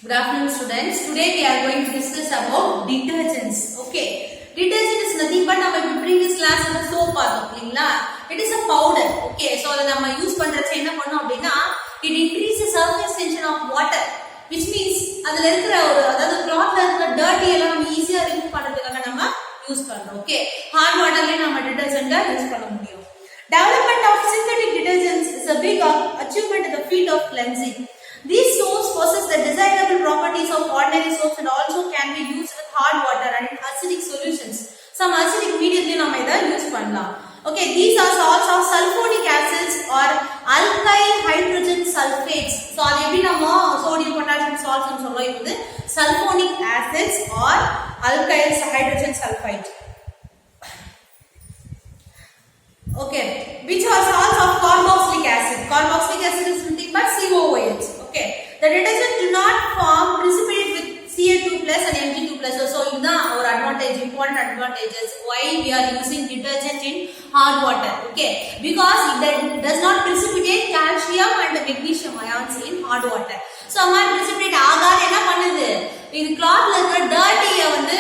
Good afternoon, students. Today we are going to discuss about detergents. Okay. Detergent is nothing but நம்ம previous class இந்த soap பார்த்தோம் இல்லீங்களா? It is a powder. Okay. So அதை நம்ம use பண்றச்ச என்ன பண்ணோம் அப்படின்னா it increases surface tension of water, which means அதுல இருக்கிற அதாவது clothல இருக்கிற dirty எல்லாம் நம்ம ஈஸியா ரிமூவ் பண்றதுக்காக நம்ம யூஸ் பண்றோம். Okay. Hard waterலயே நம்ம detergent யூஸ் பண்ண முடியும். Development of synthetic detergents is a big achievement in the field of cleansing. These soaps possess the desirable properties of ordinary soaps and also can be used with hard water and in acidic solutions. Some acidic medium நம்ம இத use பண்ணலாம். Okay, these are salts of sulfonic acids or alkyl hydrogen sulfates. So அது எப்படி நம்ம sodium potassium salts னு சொல்றோம். இது sulfonic acids or alkyl hydrogen sulfate. Okay, which are salts of carboxylic acid. Carboxylic acid is nothing but COOH. Okay, the detergent do not form precipitate with Ca2 plus and Mg2 plus. So இதுதான் ஒரு advantage, important advantages why we are using detergent in hard water. Okay, because it does not precipitate calcium and magnesium ions in hard water. So amount precipitate ஆகாத என்ன பண்ணுது, இது clothல இருக்கிற dirty வந்து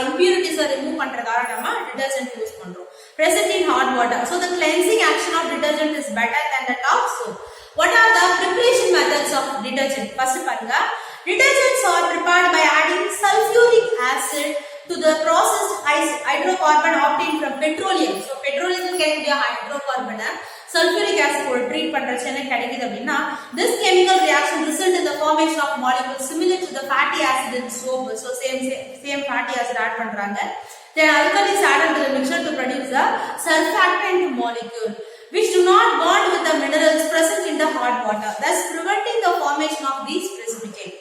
impurities remove பண்றதுக்காக நம்ம detergent யூஸ் பண்றோம். Present in hard water. So the cleansing action of detergent is better than that of soap. What are the preparation methods of detergent? First பாருங்க, detergents are prepared by adding sulfuric acid to the processed hydrocarbon obtained from petroleum. So petroleum கிடைக்கக்கூடிய hydrocarbon sulfuric acid ஓட treat பண்றச்ச என்ன கிடைக்குது அப்படினா, this chemical reaction result in the formation of molecules similar to the fatty acid in soap. So same fatty acid add பண்றாங்க. Then alkali is added to the mixture to produce a surfactant molecule, which do not bond with the minerals present in the hot water, thus preventing the formation of these precipitate.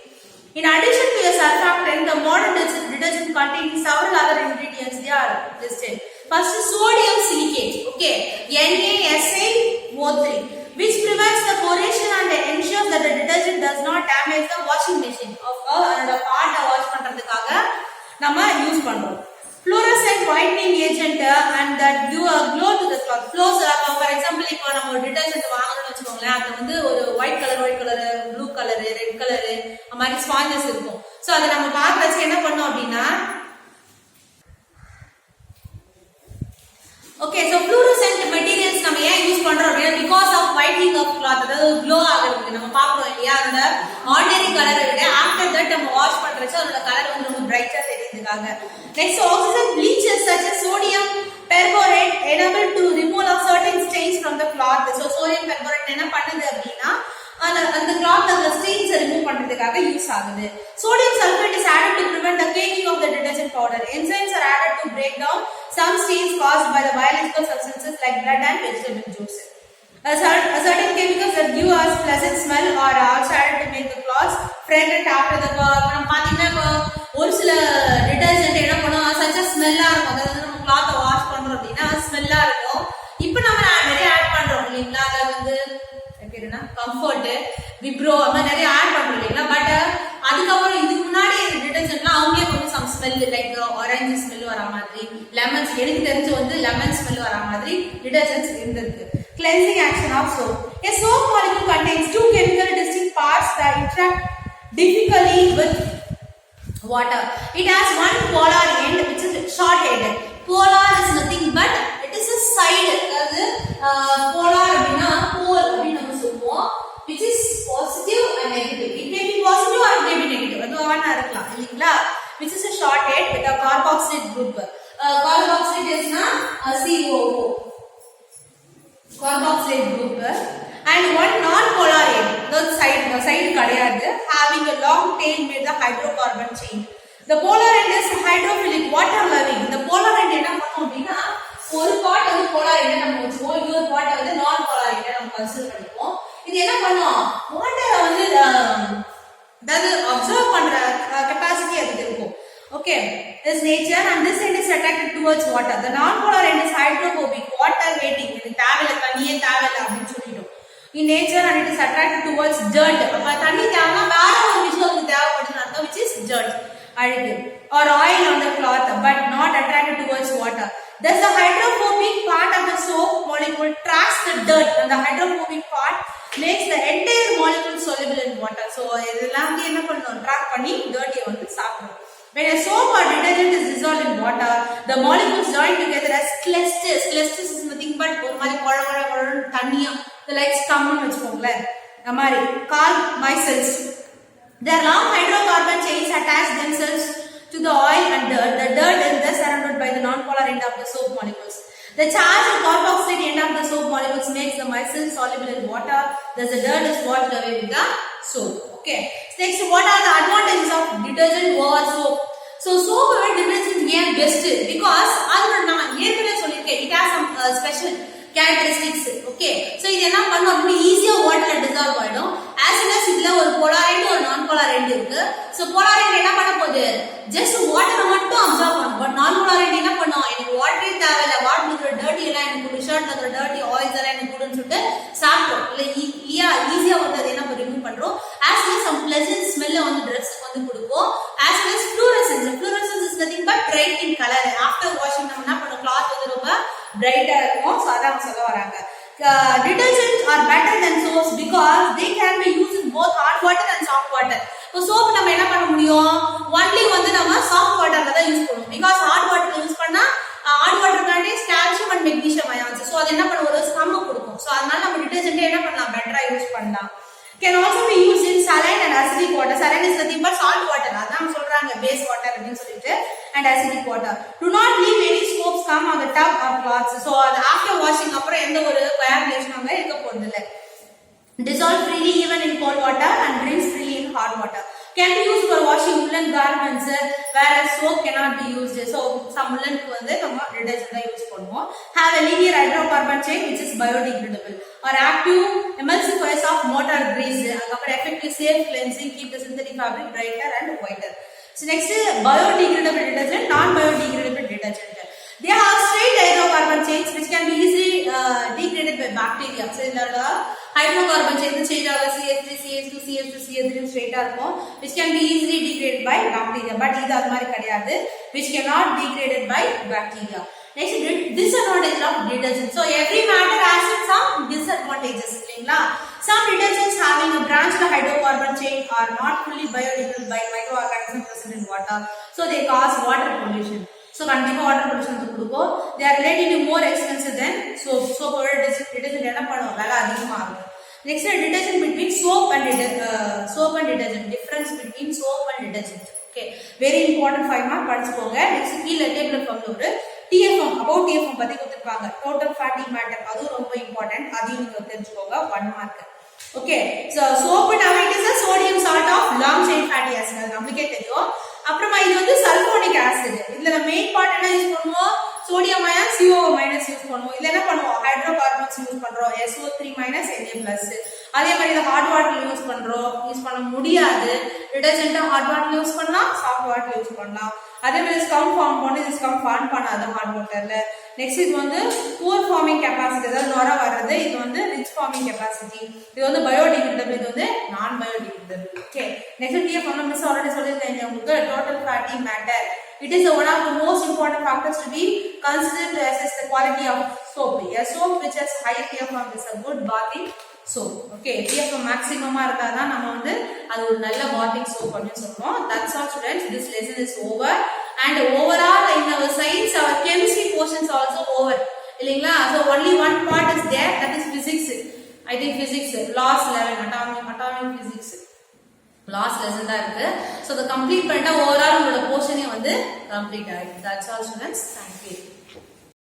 In addition to a surfactant, the modern detergent contains several other ingredients. They are listed. First is sodium silicate, okay, NaSiO3, which prevents the corrosion and ensures that the detergent does not damage the washing machine of a part wash பண்றதுக்காக நம்ம use பண்றோம். Fluorescent whitening agent and that give a glow to the cloth. For example, இப்போ நம்ம ஒரு detergent வாங்குறோம்னு வெச்சுக்கோங்களேன், அது வந்து ஒரு white colour, blue colour, red colour அந்த மாதிரி ஸ்பாஞ்சஸ் இருக்கும். சோ அதை நம்ம பார்க்கறச்ச என்ன பண்ணோம் அப்படினா, ஓகே, சோ fluorescent materials நம்ம ஏன் யூஸ் பண்றோம் அப்படினா, because of whitening of cloth, அதாவது glow ஆகுறது நம்ம பார்க்கறோம் இல்லையா, அந்த ஆர்டினரி கலரை விட after that நம்ம வாஷ் பண்றச்ச அதோட கலர் வந்து ரொம்ப பிரைட்டா தெரியுதுக்காக. Next, oxygen bleaches such as sodium perborate enable to remove of certain stains from the cloth. So sodium perborate என்ன பண்ணுது அப்படினா, அந்த cloth அந்த stains remove பண்றதுக்காக யூஸ் ஆகுது. Sodium sulfate is added to prevent the caking of the detergent powder. Enzymes are added to break down some stains caused by the biological substances like blood and vegetable juice. Certain chemicals that give us pleasant smell are also added to make the cloths fragrant after the நம்ம பாத்தீங்கன்னா ஒரு சில detergent என்ன பண்ணும், சச்ச ஸ்மெல்லா இருக்கும். அதாவது நம்ம கிளாத் வாஷ் பண்றோம் அப்படின்னா ஸ்மெல்லா இருக்கும். இப்போ நம்ம நிறைய ஆட் பண்றோம் இல்லைங்களா, அதாவது வந்து என்ன கம்ஃபர்ட், விப்ரோ அந்த மாதிரி நிறைய ஆட் பண்றோம் இல்லைங்களா. பட் அதுக்கப்புறம் இதுக்கு முன்னாடி டிடர்ஜென்ட்லாம் அவங்களே கொஞ்சம் some smell like orange smell வர மாதிரி, லெமன்ஸ் எனக்கு தெரிஞ்சு வந்து லெமன் ஸ்மெல் வர மாதிரி டிடர்ஜென்ட்ஸ் இருந்திருக்கு. Cleansing action of soap. A soap molecule contains two chemical distinct parts that interact difficultly with water. It has one polar end which is short-ended. Polar is nothing but it is a side. அதாவது polar அப்படினா pole அப்படி நம்ம சொல்லுவோம், which is positive and negative. It may be positive or it may be negative. அது வேணா இருக்கலாம் இல்லீங்களா. Which is a short-end with a carboxylate group. Carboxylate is na COO. Carboxylate group and one non-polar end, the side கிடையாது, having a long tail made the hydrocarbon chain. The polar end is hydrophilic, water loving. The polar end என்ன பண்ணும் அப்படினா, ஒரு part வந்து polar end நம்ம வெச்சுப்போம், இன்னொரு part வந்து non-polar end நம்ம கன்சிடர் பண்ணிப்போம். இது என்ன பண்ணும், வாட்டரை வந்து அதாவது அப்சர்வ் பண்ற கெபாசிட்டி அதுக்கு இருக்கும். Okay, this nature and this end is attracted towards water. The non-polar end is hydrophobic, water hating. இது தேவையில்ல, தண்ணியே தேவையில்ல அப்படின்னு சொல்லிடும். In nature and it is attracted towards dirt. அப்ப தண்ணி தேவைன்னா வேற ஒரு விஷயம் அதுக்கு தேவைப்படுதுன்னு அர்த்தம், which is dirt, அழுக்கு, or oil on the cloth, but not attracted towards water. Thus the hydrophobic part of the soap molecule tracks the dirt, and the hydrophobic part makes the entire molecule soluble in water. So இதெல்லாம் வந்து என்ன பண்ணும் track பண்ணி dirty வந்து சாப்பிடும். When a soap or detergent is dissolved in water, the molecules join together as clusters. Clusters is nothing but ஒரு மாதிரி கொழ தண்ணியா the like scum-னு வெச்சுக்கோங்களே அந்த மாதிரி called micelles. Their long hydrocarbon chains attach themselves to the oil and dirt. The dirt is thus surrounded by the non-polar end of the soap molecules. The charged carboxylate end of the soap molecules makes the micelles soluble in water. Thus the dirt is washed away with the soap. Okay. Next, what are the advantages of detergent over soap? So soap over detergent is best because அது நான் ஏற்கனவே சொல்லிருக்கேன். It has some special characteristics. Okay. So இது என்ன பண்ணும் அப்படினா ஈஸியா வாட்டர்ல டிசால்வ் ஆயிடும். As well as இதுல ஒரு polar end ஒரு non polar end இருக்கு. So polar end என்ன பண்ண போகுது? Just water மட்டும் அப்சார்ப் பண்ணும். But non polar end என்ன பண்ணும்? எனக்கு வாட்டரே தேவையில்ல. வாட்டர்ல இருக்கிற dirty எல்லாம் எனக்கு குடு, ஷர்ட்ல இருக்கிற dirty oils எல்லாம் எனக்கு குடுன்னு சொல்லிட்டு சாப்பிடும். இல்லையா ஈஸியா வந்து அது என்ன ரிமூவ் பண்றோம். As well as some pleasant smell வந்து Dressக்கு வந்து கொடுக்கும். As well as fluorescence. Fluorescence is nothing but bright in color. After washing நம்ம என்ன பண்ணோம் cloth வந்து ரொம்ப brighter இருக்கும். So அதான் சொல்ல வராங்க. Detergents are better than soaps because they can be used in both hard water and soft water. So soap நம்ம என்ன பண்ண முடியும்? Only வந்து நம்ம soft waterல தான் யூஸ் பண்ணுவோம். Because hard waterல யூஸ் பண்ணா hard water contains calcium and magnesium ions. So அது என்ன பண்ண ஒரு ஸ்கம் கொடுக்கும். So அதனால நம்ம detergent என்ன பண்ணலாம்? பெட்டரா யூஸ் பண்ணலாம். Can also be used in saline and acidic water. Saline is nothing but salt water. அதான் சொல்றாங்க base water அப்படினு சொல்லிட்டு and acidic water. Do not leave any soap scum on the tub or cloths. So after washing அப்புறம் எந்த ஒரு coagulation அங்க இருக்க போறது இல்ல. Dissolve freely even in cold water and rinse freely in hot water. Can be used for washing woolen garments whereas soap cannot be used. So some woolen க்கு வந்து நம்ம detergent தான் யூஸ் பண்ணுவோம். Have a linear hydrocarbon chain which is biodegradable or active emulsifiers of motor grease. அதுக்கப்புறம் effective safe cleansing, keep the synthetic fabric brighter and whiter. So next biodegradable detergent, non-biodegradable detergent. They have straight hydrocarbon chains which can be easily degraded by bacteria. So இதோட hydrocarbon chain change ஆக CH3 CH2 CH2 CH3 straight இருக்கும் which can be easily degraded by bacteria. But இது அது மாதிரி கிடையாது which cannot degraded by bacteria. Next disadvantage of detergent. So every matter has some disadvantages இல்லீங்களா? Some detergents having a branched hydrocarbon chain are not fully biodegradable by microorganisms present in water. So they cause water pollution. So கண்டிப்பா water pollution கொடுக்கும். They are relatively more expensive than soap. Soap or detergent என்ன பண்ணும் விலை அதிகமா இருக்கும். Next detergent between soap and detergent. Difference between soap and detergent. Okay, very important 5 mark படிச்சுக்கோங்க. Next கீழ table ஃபார்ம்ல ஒரு TFM about TFM பத்தி கொடுத்திருப்பாங்க. Total fatty matter அது ரொம்ப இம்பார்ட்டன்ட். அதையும் நீங்க தெரிஞ்சுக்கோங்க 1 mark. Okay, so soap nowadays is a sodium salt of long chain fatty acid. அது நமக்கே தெரியும். அப்புறமா இது வந்து சல்போனிக் ஆசிட். இதுல மெயின் பார்ட் என்ன யூஸ் பண்ணுவோம்? சோடியம் அயன் CO- யூஸ் பண்ணுவோம். இதுல என்ன பண்ணுவோம்? ஹைட்ரோகார்பன்ஸ் யூஸ் பண்றோம். SO3- Na+. அதே மாதிரி இத ஹாட் வாட்டர்ல யூஸ் பண்றோம். யூஸ் பண்ண முடியாது. டிடர்ஜென்ட் ஹாட் வாட்டர்ல யூஸ் பண்ணலாம், சாஃப்ட் வாட்டர்ல யூஸ் பண்ணலாம். அதே மாதிரி ஸ்கம் ஃபார்ம் பண்ணி இது ஸ்கம் ஃபார்ம் பண்ணாத ஹாட் வாட்டர்ல. நெக்ஸ்ட் இது வந்து புவர் ஃபார்மிங் கெபாசிட்டி, அதாவது நொர வர்றது. இது வந்து ரிச் ஃபார்மிங் கெபாசிட்டி. இது வந்து பயோடிகிரேடபிள், இது வந்து நான் biodegradable. Okay, next TFM miss already சொல்லிருக்கேன் உங்களுக்கு. Total fatty matter. It is one of the most important factors to be considered to assess the quality of soap. A soap which has high TFM is a good bathing soap. Okay, TFM maximum இருந்தா தான் நம்ம வந்து அது ஒரு நல்ல bathing soap அப்படினு சொல்றோம். That's all students, this lesson is over and overall in our science our chemistry portions also over. இல்லீங்களா? So only one part is there, that is physics. I think physics last 11 atomic physics last lesson தான் இருக்கு. So the complete பண்ணிட்டா overall உங்களோட portion வந்து complete ஆயிடும். That's all students. Thank you.